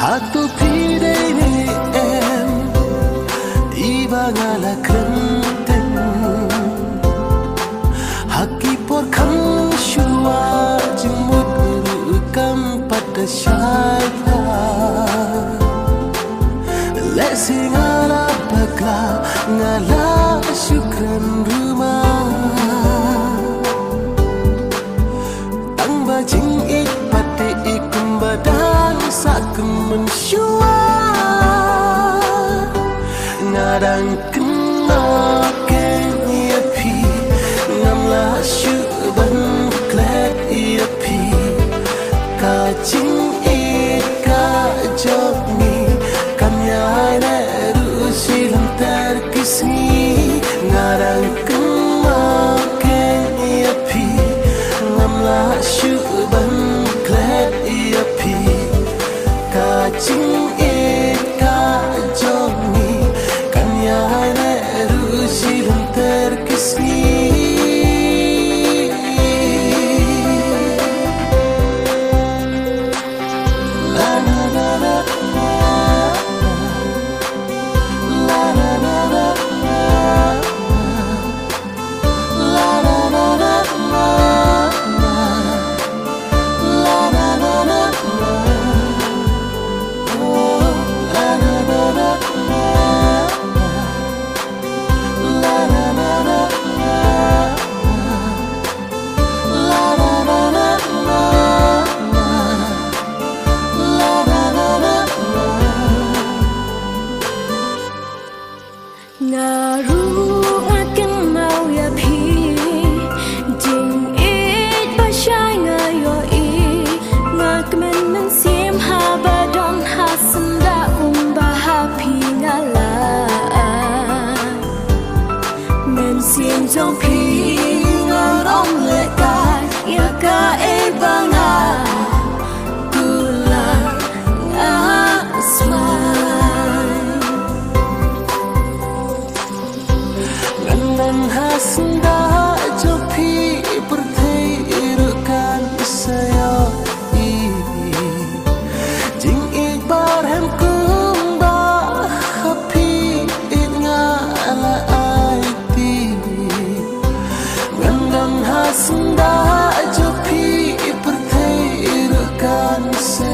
Hatu pidene em ibangala krenten Haki por kam shua jimut kam pada syaifa Lesi ngala bakla ngala syukran rumah Tang bajing ik pati ikum badan sakum mensyua Ngadang kena kenya pi Ngamla syuban klet ia pi Kajing ik kajogni Kamyai neru silam terkisni Ngadang kena kenya pi Ngamla syuban klet ia pi Kajing ik kajogni Kamyai neru silam terkisni Ngaru akan mau ya pi Jing it basyai ngayo i Ngakmen men sim habadon hasenda hapi ngala Men sim jong pi ngang om lekai Ya ka e banga Kula Ngan hasenda jopi perteirukan saya Jing ikbar hem kumba hapi ngala aiti Ngan hasenda jopi perteirukan saya